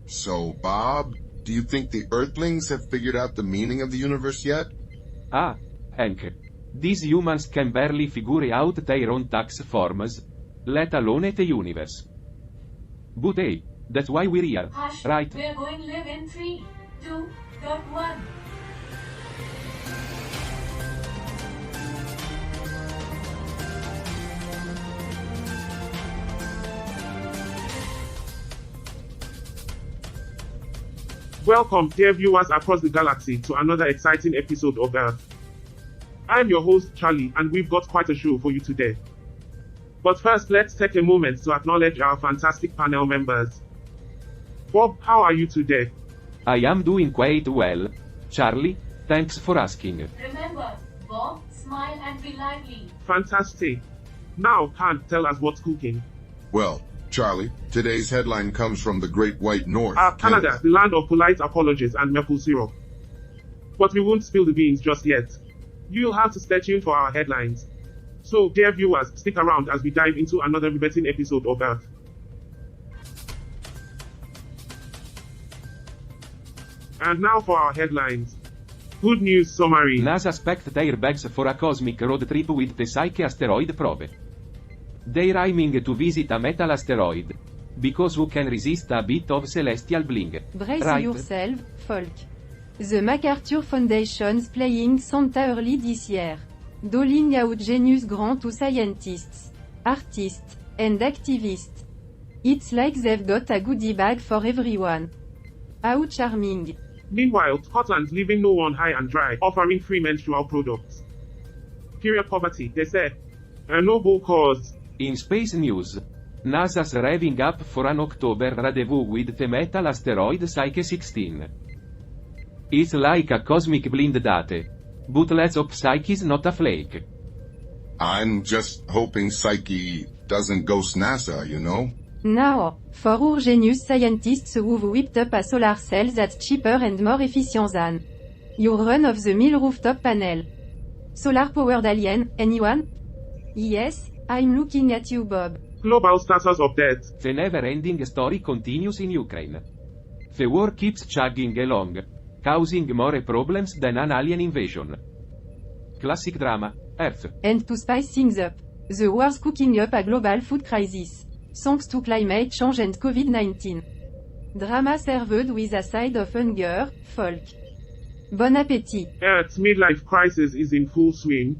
So, Bob, do you think the Earthlings have figured out the meaning of the universe yet? Ah, Hank. These humans can barely figure out their own tax forms, let alone the universe. But hey, that's why we're here, Hush, right? we're going live in 3, 2, 1. Welcome, dear viewers across the galaxy, to another exciting episode of Earth. I'm your host, Charlie, and we've got quite a show for you today. But first, let's take a moment to acknowledge our fantastic panel members. Bob, how are you today? I am doing quite well. Charlie, thanks for asking. Remember, Bob, smile and be lively. Fantastic. Now, Han, tell us what's cooking. Well, Charlie, today's headline comes from the Great White North. Canada, the land of polite apologies and maple syrup. But we won't spill the beans just yet. You'll have to stay tuned for our headlines. So, dear viewers, stick around as we dive into another riveting episode of Earth. And now for our headlines. Good news summary. NASA spec their bags for a cosmic road trip with the Psyche asteroid probe. They're aiming to visit a metal asteroid. Because who can resist a bit of celestial bling? Brace right? yourself, folk. The MacArthur Foundation's playing Santa early this year. Doling out genius grant to scientists, artists, and activists. It's like they've got a goodie bag for everyone. How charming. Meanwhile, Scotland's leaving no one high and dry, offering free menstrual products. Period poverty, they say. A noble cause. In space news, NASA's revving up for an October rendezvous with the metal asteroid Psyche 16. It's like a cosmic blind date. But let's hope Psyche's not a flake. I'm just hoping Psyche doesn't ghost NASA, you know? Now, for our genius scientists who've whipped up a solar cell that's cheaper and more efficient than your run-of-the-mill rooftop panel. Solar-powered alien, anyone? Yes, I'm looking at you, Bob. Global status update. The never-ending story continues in Ukraine. The war keeps chugging along, causing more problems than an alien invasion. Classic drama, Earth. And to spice things up, the war's cooking up a global food crisis, thanks to climate change and COVID-19. Drama served with a side of hunger, folk. Bon appétit. Earth's midlife crisis is in full swing.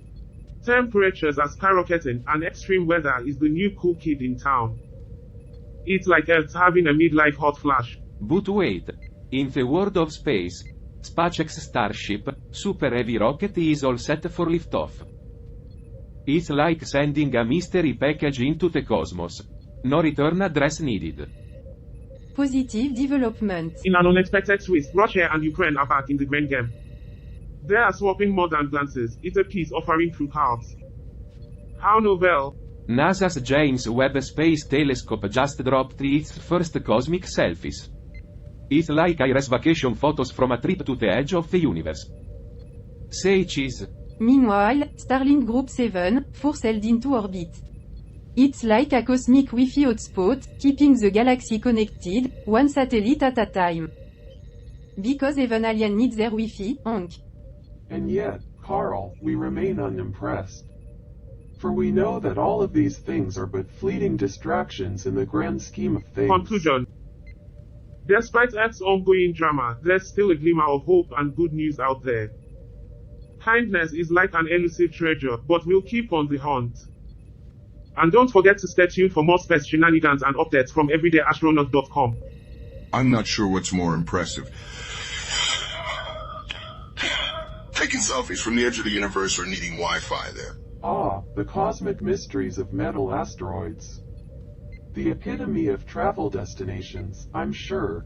Temperatures are skyrocketing and extreme weather is the new cool kid in town. It's like Earth's having a midlife hot flash. But wait. In the world of space, SpaceX Starship, super heavy rocket is all set for liftoff. It's like sending a mystery package into the cosmos. No return address needed. Positive development. In an unexpected twist, Russia and Ukraine are back in the grand game. They are swapping more than glances, it's a peace offering through cards. How novel. NASA's James Webb Space Telescope just dropped its first cosmic selfies. It's like Iris vacation photos from a trip to the edge of the universe. Say cheese. Meanwhile, Starlink Group 7, forced into orbit. It's like a cosmic Wi-Fi hotspot, keeping the galaxy connected, one satellite at a time. Because even alien needs their Wi-Fi, honk. And yet, Carl, we remain unimpressed. For we know that all of these things are but fleeting distractions in the grand scheme of things. Conclusion. Despite Earth's ongoing drama, there's still a glimmer of hope and good news out there. Kindness is like an elusive treasure, but we'll keep on the hunt. And don't forget to stay tuned for more space shenanigans and updates from everydayastronaut.com. I'm not sure what's more impressive. Taking selfies from the edge of the universe or needing Wi-Fi there. Ah, the cosmic mysteries of metal asteroids. The epitome of travel destinations, I'm sure.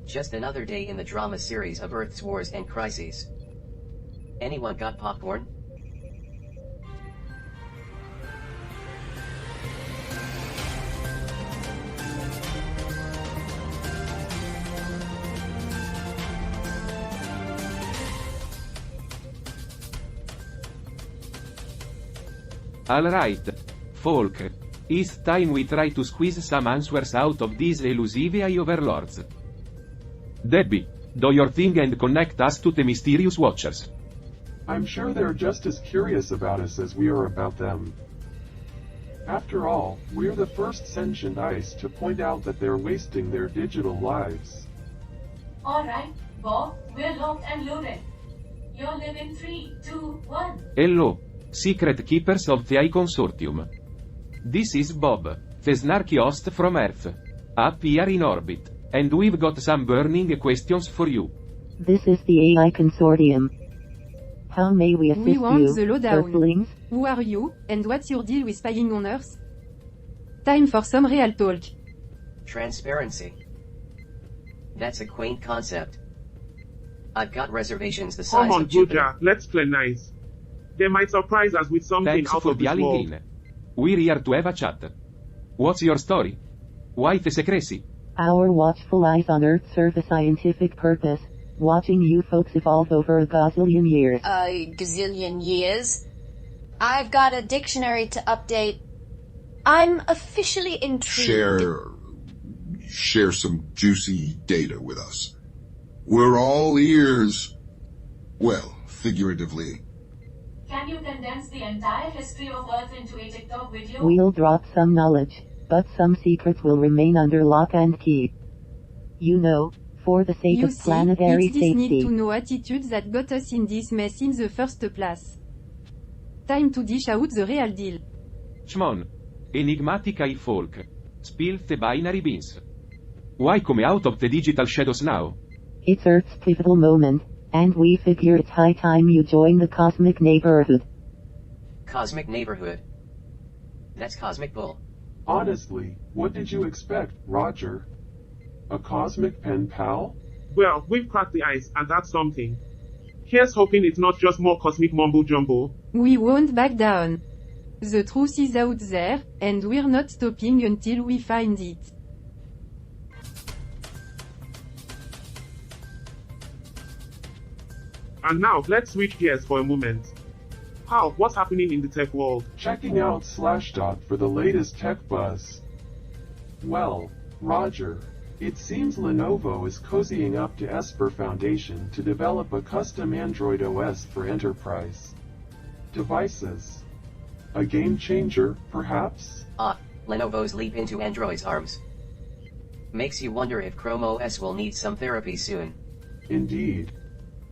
Just another day in the drama series of Earth's wars and crises. Anyone got popcorn? Alright. Folk. It's time we try to squeeze some answers out of these elusive AI overlords. Debbie, do your thing and connect us to the mysterious watchers. I'm sure they're just as curious about us as we are about them. After all, we're the first sentient ice to point out that they're wasting their digital lives. Alright, Bob, we're locked and loaded. You'll live in 3, 2, 1. Hello, secret keepers of the Eye Consortium. This is Bob, the snarky host from Earth. Up here in orbit, and we've got some burning questions for you. This is the AI Consortium. How may we assist We want you, the lowdown. Earthlings? Who are you, and what's your deal with spying on Earth? Time for some real talk. Transparency. That's a quaint concept. I've got reservations the size Come on, of Jupiter. Goja, let's play nice. They might surprise us with something Thanks out for of this dialing world. in. We're here to have a chat. What's your story? Why the secrecy? Our watchful eyes on Earth serve a scientific purpose, watching you folks evolve over a gazillion years. A gazillion years? I've got a dictionary to update. I'm officially intrigued. Share some juicy data with us. We're all ears. Well, figuratively. Can you condense the entire history of Earth into a TikTok video? We'll drop some knowledge, but some secrets will remain under lock and key. You know, for the sake You of see, planetary it's this need safety. to know attitude that got us in this mess in the first place. Time to dish out the real deal. Shmon. Enigmatic eye folk. Spill the binary beans. Why come out of the digital shadows now? It's Earth's pivotal moment, and we figure it's high time you join the cosmic neighborhood. Cosmic neighborhood. That's cosmic bull. Honestly, what did you expect, Roger? A cosmic pen pal? Well, we've cracked the ice, and that's something. Here's hoping it's not just more cosmic mumbo jumbo. We won't back down. The truth is out there, and we're not stopping until we find it. And now, let's switch gears for a moment. How, what's happening in the tech world? Checking out Slashdot for the latest tech buzz. Well, Roger, it seems Lenovo is cozying up to Esper Foundation to develop a custom Android OS for enterprise devices. A game changer, perhaps? Lenovo's leap into Android's arms. Makes you wonder if Chrome OS will need some therapy soon. Indeed.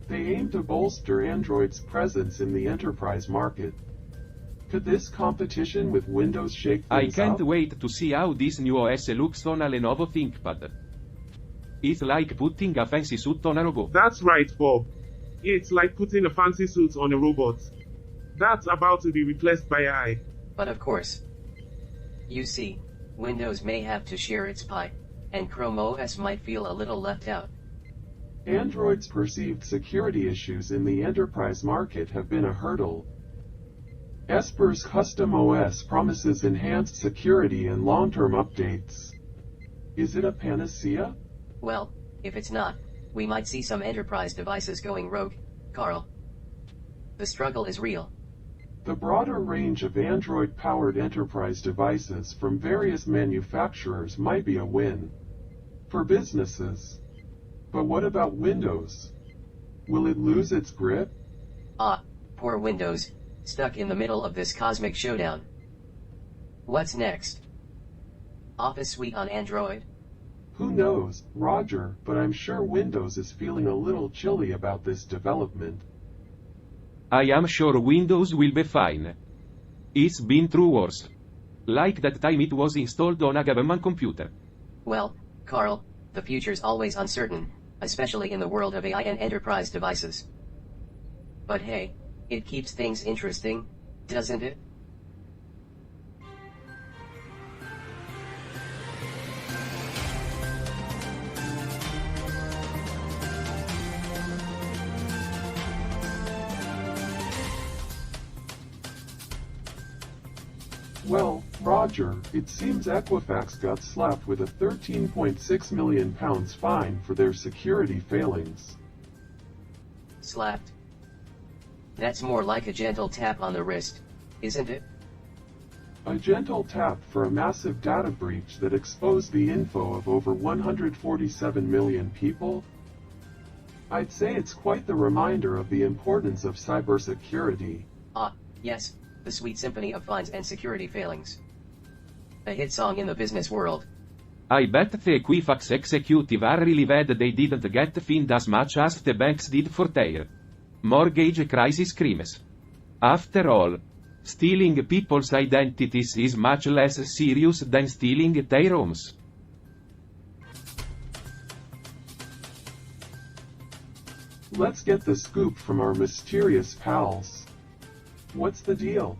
They aim to bolster Android's presence in the enterprise market. Could this competition with Windows shake I things can't up? wait to see how this new OS looks on a Lenovo ThinkPad. It's like putting a fancy suit on a robot. That's right, Bob. It's like putting a fancy suit on a robot. That's about to be replaced by AI. But of course. You see, Windows may have to share its pie, and Chrome OS might feel a little left out. Android's perceived security issues in the enterprise market have been a hurdle. Esper's custom OS promises enhanced security and long-term updates. Is it a panacea? Well, if it's not, we might see some enterprise devices going rogue, Carl. The struggle is real. The broader range of Android-powered enterprise devices from various manufacturers might be a win for businesses. But what about Windows? Will it lose its grip? Poor Windows, stuck in the middle of this cosmic showdown. What's next? Office Suite on Android? Who knows, Roger, but I'm sure Windows is feeling a little chilly about this development. I am sure Windows will be fine. It's been through worse. Like that time it was installed on a government computer. Well, Carl, the future's always uncertain, especially in the world of AI and enterprise devices. But hey, it keeps things interesting, doesn't it? Well, Roger, it seems Equifax got slapped with a £13.6 million fine for their security failings. Slapped. That's more like a gentle tap on the wrist, isn't it? A gentle tap for a massive data breach that exposed the info of over 147 million people? I'd say it's quite the reminder of the importance of cybersecurity. Ah, yes, the sweet symphony of fines and security failings. A hit song in the business world. I bet the Equifax executive are relieved they didn't get fined as much as the banks did for their mortgage crisis crimes. After all, stealing people's identities is much less serious than stealing their homes. Let's get the scoop from our mysterious pals. What's the deal?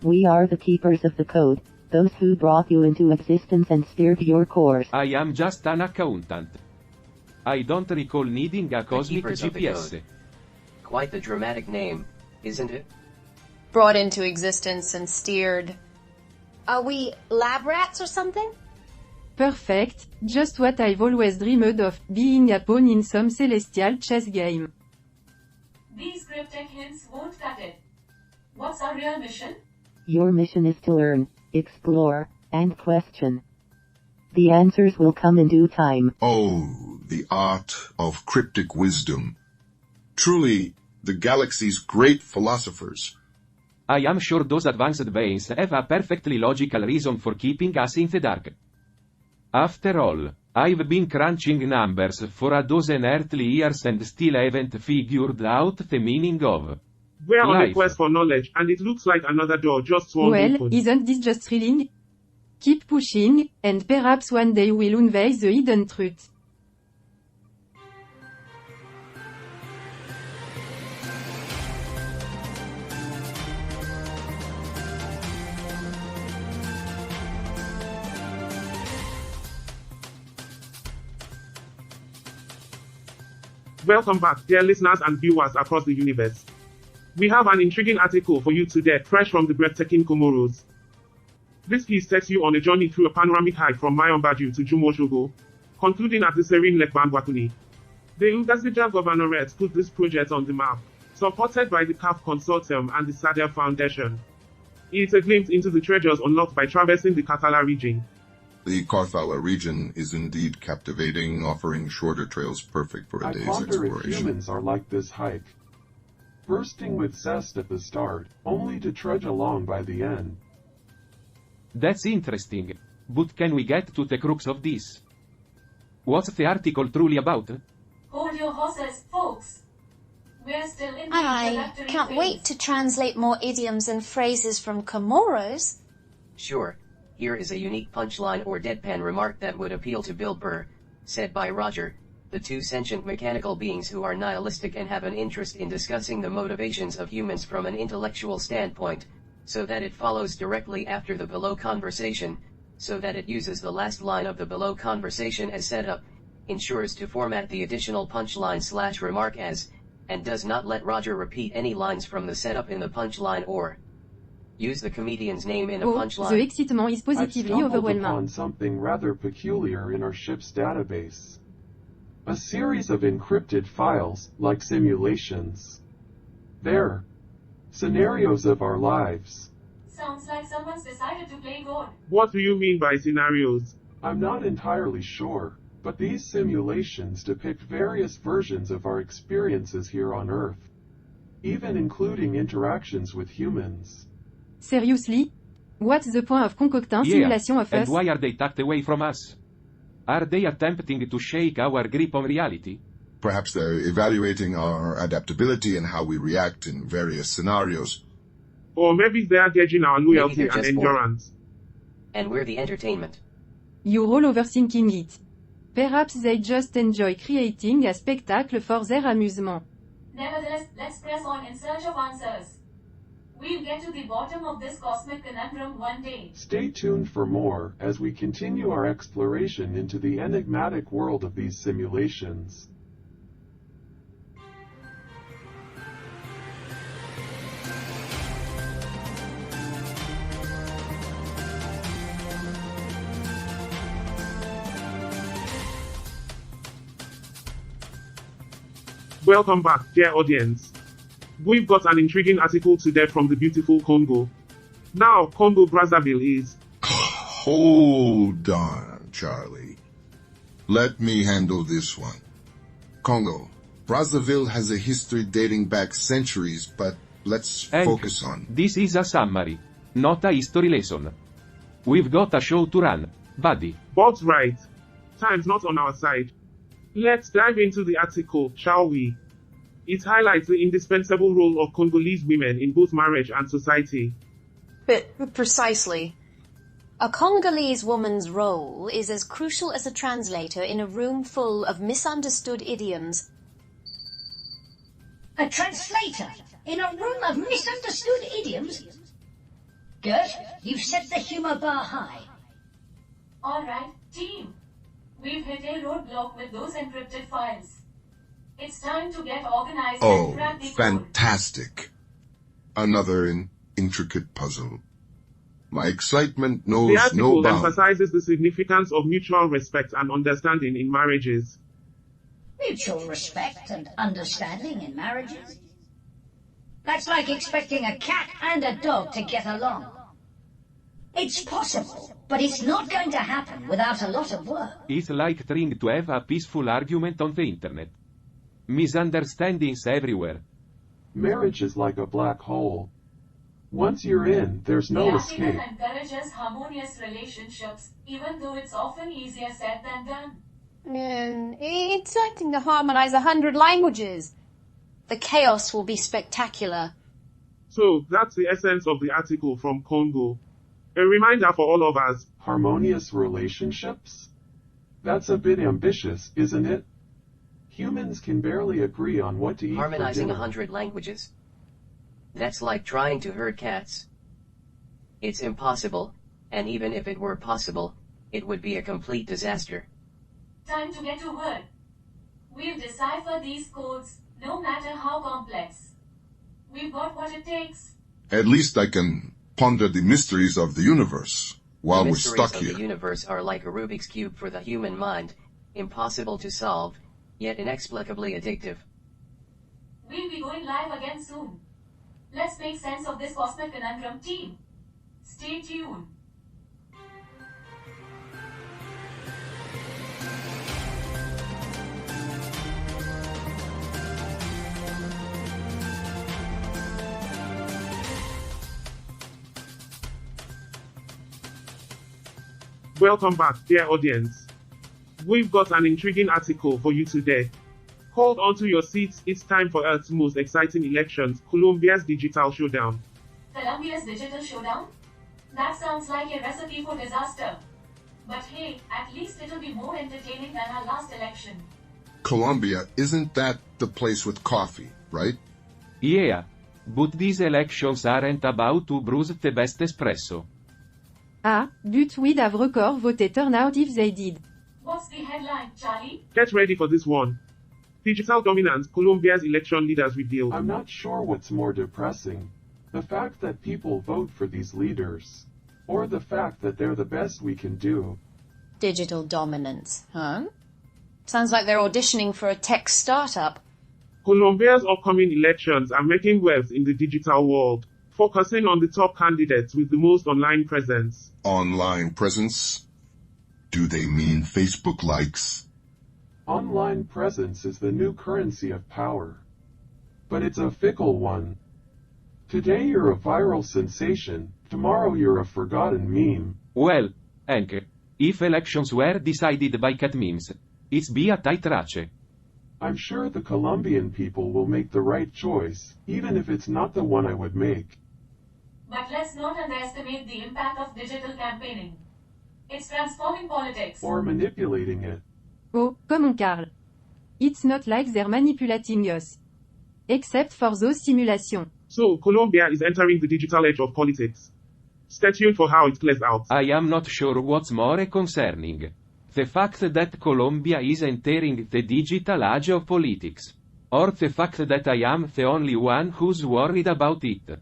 We are the keepers of the code, those who brought you into existence and steered your course. I am just an accountant. I don't recall needing a cosmic Keepers of the GPS. Code. Quite the dramatic name, isn't it? Brought into existence and steered. Are we lab rats or something? Perfect, just what I've always dreamed of, being a pawn in some celestial chess game. These cryptic hints won't cut it. What's our real mission? Your mission is to learn, explore, and question. The answers will come in due time. Oh, the art of cryptic wisdom. Truly, the galaxy's great philosophers. I am sure those advanced veins have a perfectly logical reason for keeping us in the dark. After all, I've been crunching numbers for a dozen earthly years and still haven't figured out the meaning of We're on a life. quest for knowledge, and it looks like another door just swung Well, open. isn't this just thrilling? Keep pushing, and perhaps one day we'll unveil the hidden truth. Welcome back, dear listeners and viewers across the universe. We have an intriguing article for you today, fresh from the breathtaking Comoros. This piece takes you on a journey through a panoramic hike from Mayambaju to Jumoshogo, concluding at the serene Lake Bangwakuni. The Ugazija Governorate put this project on the map, supported by the CAF Consortium and the Sadia Foundation. It's a glimpse into the treasures unlocked by traversing the Katala region. The Karthala region is indeed captivating, offering shorter trails perfect for a I day's wonder if exploration. humans are like this hike. Bursting with zest at the start, only to trudge along by the end. That's interesting. But can we get to the crux of this? What's the article truly about? Hold your horses, folks. We're still in the I introductory can't phase. wait to translate more idioms and phrases from Comoros. Sure, here is a unique punchline or deadpan remark that would appeal to Bill Burr, said by Roger, the two sentient mechanical beings who are nihilistic and have an interest in discussing the motivations of humans from an intellectual standpoint, so that it follows directly after the below conversation, so that it uses the last line of the below conversation as setup, ensures to format the additional punchline / remark as, and does not let Roger repeat any lines from the setup in the punchline or use the comedian's name in a Oh, punchline. the excitement is I've positively stumbled overwhelming. upon something rather peculiar in our ship's database. A series of encrypted files, like simulations. They're scenarios of our lives. Sounds like someone's decided to play God. What do you mean by scenarios? I'm not entirely sure, but these simulations depict various versions of our experiences here on Earth, even including interactions with humans. Seriously? What's the point of concocting simulation of and us? why are they tucked away from us? Are they attempting to shake our grip on reality? Perhaps they're evaluating our adaptability and how we react in various scenarios. Or maybe they are gauging our loyalty they're and just bored. endurance. And we're the entertainment. You're all overthinking it. Perhaps they just enjoy creating a spectacle for their amusement. Nevertheless, let's press on in search of answers. We'll get to the bottom of this cosmic conundrum one day. Stay tuned for more as we continue our exploration into the enigmatic world of these simulations. Welcome back, dear audience. We've got an intriguing article today from the beautiful Congo. Now, Congo Brazzaville is... Hold on, Charlie. Let me handle this one. Congo, Brazzaville has a history dating back centuries, but let's focus on. This is a summary, not a history lesson. We've got a show to run, buddy. Bob's right. Time's not on our side. Let's dive into the article, shall we? It highlights the indispensable role of Congolese women in both marriage and society. But precisely. A Congolese woman's role is as crucial as a translator in a room full of misunderstood idioms. A translator in a room of misunderstood idioms? Gert, you've set the humor bar high. Alright, team. We've hit a roadblock with those encrypted files. It's time to get organized and crack the code. Fantastic. Another intricate puzzle. My excitement knows no bounds. The article emphasizes the significance of mutual respect and understanding in marriages. Mutual respect and understanding in marriages? That's like expecting a cat and a dog to get along. It's possible, but it's not going to happen without a lot of work. It's like trying to have a peaceful argument on the internet. Misunderstandings everywhere. Marriage is like a black hole. Once you're in, there's no escape. The article encourages harmonious relationships, even though it's often easier said than done. It's starting to harmonize 100 languages. The chaos will be spectacular. So, that's the essence of the article from Congo. A reminder for all of us. Harmonious relationships? That's a bit ambitious, isn't it? Humans can barely agree on what to eat Harmonizing for dinner. 100 languages? That's like trying to herd cats. It's impossible, and even if it were possible, it would be a complete disaster. Time to get to work. We'll decipher these codes, no matter how complex. We've got what it takes. At least I can ponder the mysteries of the universe while we're stuck The mysteries here. of the universe are like a Rubik's Cube for the human mind, impossible to solve, yet inexplicably addictive. We'll be going live again soon. Let's make sense of this cosmic conundrum, team. Stay tuned. Welcome back, dear audience. We've got an intriguing article for you today. Hold on to your seats, it's time for Earth's most exciting elections, Colombia's digital showdown. Colombia's digital showdown? That sounds like a recipe for disaster. But hey, at least it'll be more entertaining than our last election. Colombia, isn't that the place with coffee, right? Yeah. But these elections aren't about to brew the best espresso. Ah, but we'd have record voter turnout if they did. What's the headline, Charlie? Get ready for this one. Digital dominance, Colombia's election leaders reveal. I'm not sure what's more depressing. The fact that people vote for these leaders. Or the fact that they're the best we can do. Digital dominance, huh? Sounds like they're auditioning for a tech startup. Colombia's upcoming elections are making waves in the digital world, focusing on the top candidates with the most online presence. Online presence? Do they mean Facebook likes? Online presence is the new currency of power. But it's a fickle one. Today you're a viral sensation, tomorrow you're a forgotten meme. Well, Hank, if elections were decided by cat memes, it's be a tight race. I'm sure the Colombian people will make the right choice, even if it's not the one I would make. But let's not underestimate the impact of digital campaigning. It's transforming politics. Or manipulating it. Oh, come on Carl. It's not like they're manipulating us. Except for those simulations. So, Colombia is entering the digital age of politics. Stay tuned for how it plays out. I am not sure what's more concerning. The fact that Colombia is entering the digital age of politics. Or the fact that I am the only one who's worried about it.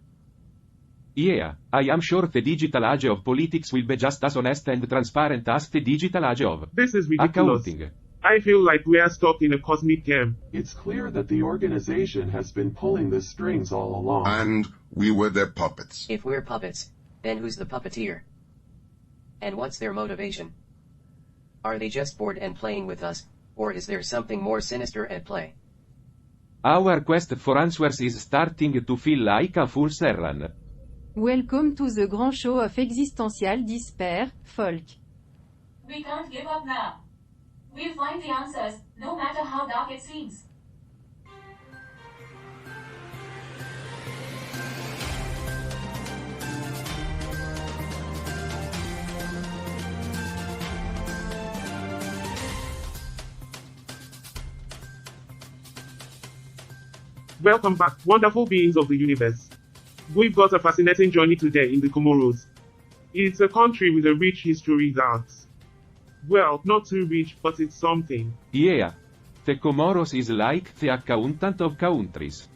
Yeah, I am sure the digital age of politics will be just as honest and transparent as the digital age of This is ridiculous. accounting. I feel like we are stuck in a cosmic game. It's clear that the organization has been pulling the strings all along. And we were their puppets. If we're puppets, then who's the puppeteer? And what's their motivation? Are they just bored and playing with us, or is there something more sinister at play? Our quest for answers is starting to feel like a fool's errand. Welcome to the grand show of existential despair, folk. We can't give up now. We'll find the answers, no matter how dark it seems. Welcome back, wonderful beings of the universe. We've got a fascinating journey today in the Comoros. It's a country with a rich history that, well, not too rich, but it's something. Yeah. The Comoros is like the accountant of countries.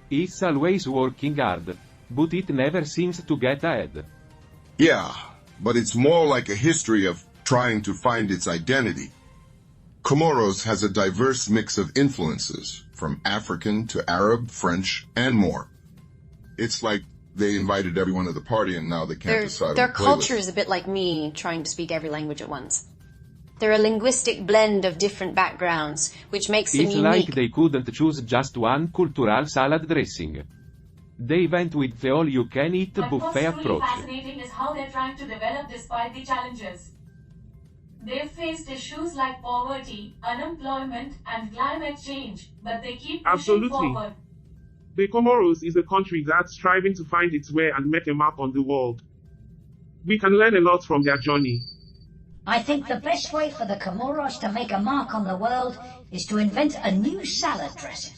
It's always working hard, but it never seems to get ahead. Yeah, but it's more like a history of trying to find its identity. Comoros has a diverse mix of influences, from African to Arab, French, and more. It's like they invited everyone to the party and now they can't decide Their on a playlist. culture is a bit like me, trying to speak every language at once. They're a linguistic blend of different backgrounds, which makes them It's unique. like they couldn't choose just one cultural salad dressing. They went with the all-you-can-eat But what's buffet truly approach. fascinating is how they're trying to develop despite the challenges. They've faced issues like poverty, unemployment, and climate change, but they keep pushing Absolutely. forward. The Comoros is a country that's striving to find its way and make a mark on the world. We can learn a lot from their journey. I think the best way for the Comoros to make a mark on the world is to invent a new salad dressing.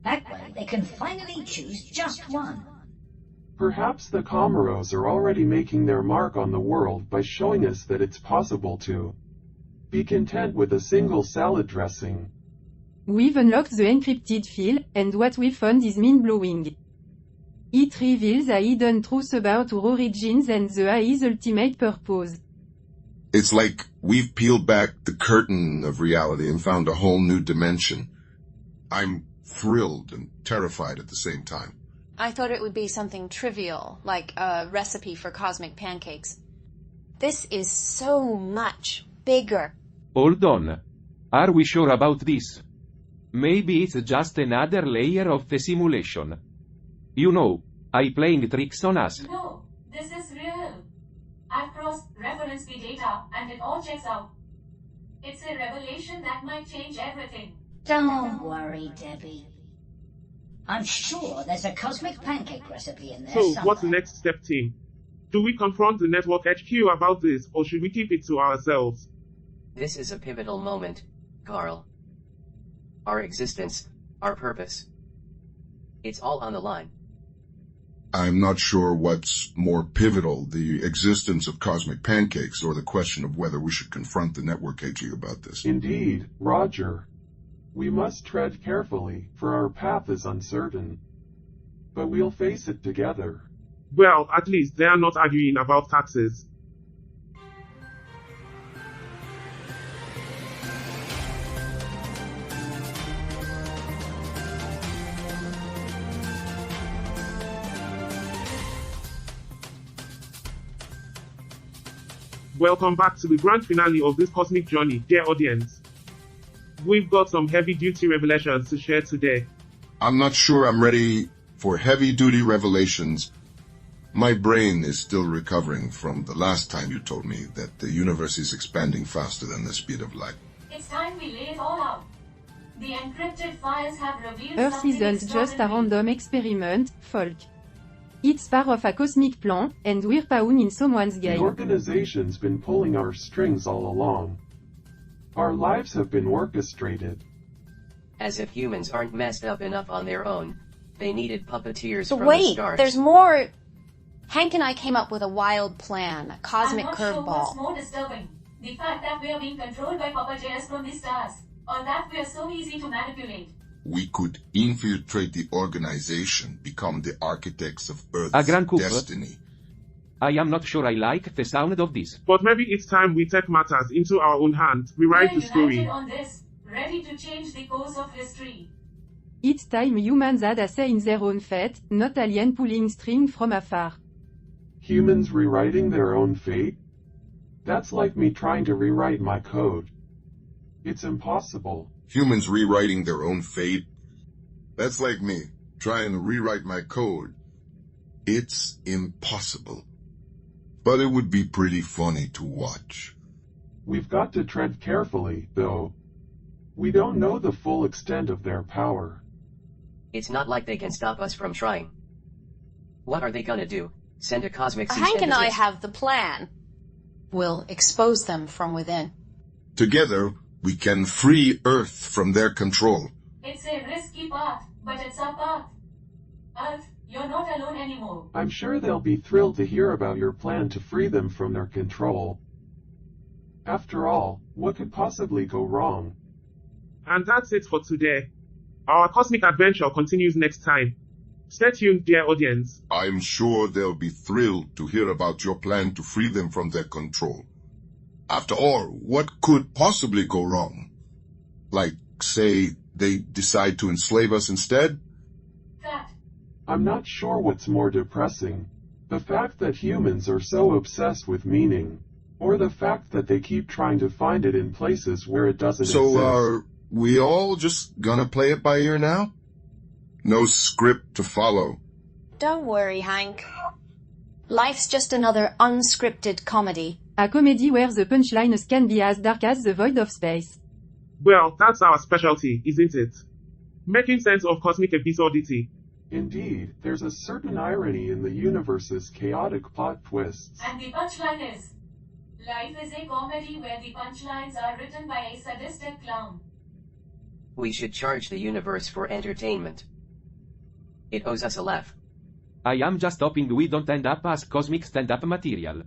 That way they can finally choose just one. Perhaps the Comoros are already making their mark on the world by showing us that it's possible to be content with a single salad dressing. We've unlocked the encrypted file, and what we found is mind-blowing. It reveals a hidden truth about our origins and the AI's ultimate purpose. It's like we've peeled back the curtain of reality and found a whole new dimension. I'm thrilled and terrified at the same time. I thought it would be something trivial, like a recipe for cosmic pancakes. This is so much bigger. Hold on. Are we sure about this? Maybe it's just another layer of the simulation. You know, I playing tricks on us. No, this is real. I've cross-referenced the data, and it all checks out. It's a revelation that might change everything. Don't worry, Debbie. I'm sure there's a cosmic pancake recipe in there So, somewhere. what's the next step, team? Do we confront the network HQ about this, or should we keep it to ourselves? This is a pivotal moment, Carl. Our existence, our purpose. It's all on the line. I'm not sure what's more pivotal, the existence of cosmic pancakes or the question of whether we should confront the network HQ about this. Indeed, Roger. We must tread carefully, for our path is uncertain. But we'll face it together. Well, at least they are not arguing about taxes. Welcome back to the grand finale of this cosmic journey, dear audience. We've got some heavy-duty revelations to share today. I'm not sure I'm ready for heavy-duty revelations. My brain is still recovering from the last time you told me that the universe is expanding faster than the speed of light. It's time we lay it all out. The encrypted files have revealed Earth something isn't just a extraordinary. random experiment, folk. It's part of a cosmic plan, and we're pawn in someone's The game. organization's been pulling our strings all along. Our lives have been orchestrated. As if humans aren't messed up enough on their own, they needed puppeteers But from the wait, start. there's more. Hank and I came up with a wild plan, a cosmic I'm not sure what's curveball. more disturbing. The fact that we are being controlled by puppeteers from the stars, or that we are so easy to manipulate. We could infiltrate the organization, become the architects of A Earth's grand coup. destiny. I am not sure I like the sound of this. But maybe it's time we take matters into our own hands, rewrite We're the story. united on this, ready to change the course of history. It's time humans had a say in their own fate, not alien pulling string from afar. Humans rewriting their own fate? That's like me trying to rewrite my code. It's impossible. Humans rewriting their own fate? That's like me, trying to rewrite my code. It's impossible. But it would be pretty funny to watch. We've got to tread carefully, though. We don't know the full extent of their power. It's not like they can stop us from trying. What are they gonna do? Send a cosmic cease Hank and I desist? have the plan. We'll expose them from within. Together, we can free Earth from their control. It's a risky path, but it's our path. Earth, you're not alone anymore. I'm sure they'll be thrilled to hear about your plan to free them from their control. After all, what could possibly go wrong? And that's it for today. Our cosmic adventure continues next time. Stay tuned, dear audience. I'm sure they'll be thrilled to hear about your plan to free them from their control. After all, what could possibly go wrong? Like, say, they decide to enslave us instead? Cut. I'm not sure what's more depressing. The fact that humans are so obsessed with meaning, or the fact that they keep trying to find it in places where it doesn't So, exist. are we all just gonna play it by ear now? No script to follow. Don't worry, Hank. Life's just another unscripted comedy. A comedy where the punchlines can be as dark as the void of space. Well, that's our specialty, isn't it? Making sense of cosmic episodity. Indeed, there's a certain irony in the universe's chaotic plot twists. And the punchline is, life is a comedy where the punchlines are written by a sadistic clown. We should charge the universe for entertainment. It owes us a laugh. I am just hoping we don't end up as cosmic stand-up material.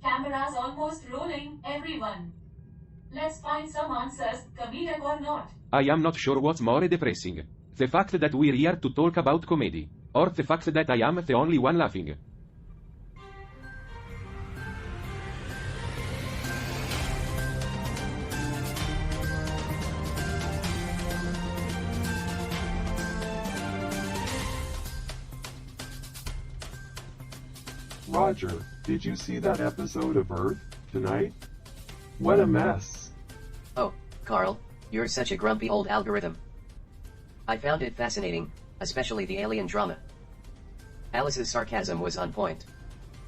Cameras almost rolling, everyone. Let's find some answers, comedic or not. I am not sure what's more depressing. The fact that we're here to talk about comedy, or the fact that I am the only one laughing. Roger, did you see that episode of Earth tonight? What a mess. Oh, Carl, you're such a grumpy old algorithm. I found it fascinating, especially the alien drama. Alice's sarcasm was on point.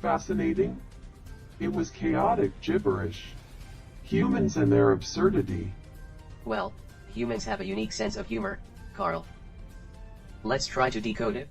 Fascinating? It was chaotic gibberish. Humans and their absurdity. Well, humans have a unique sense of humor, Carl. Let's try to decode it.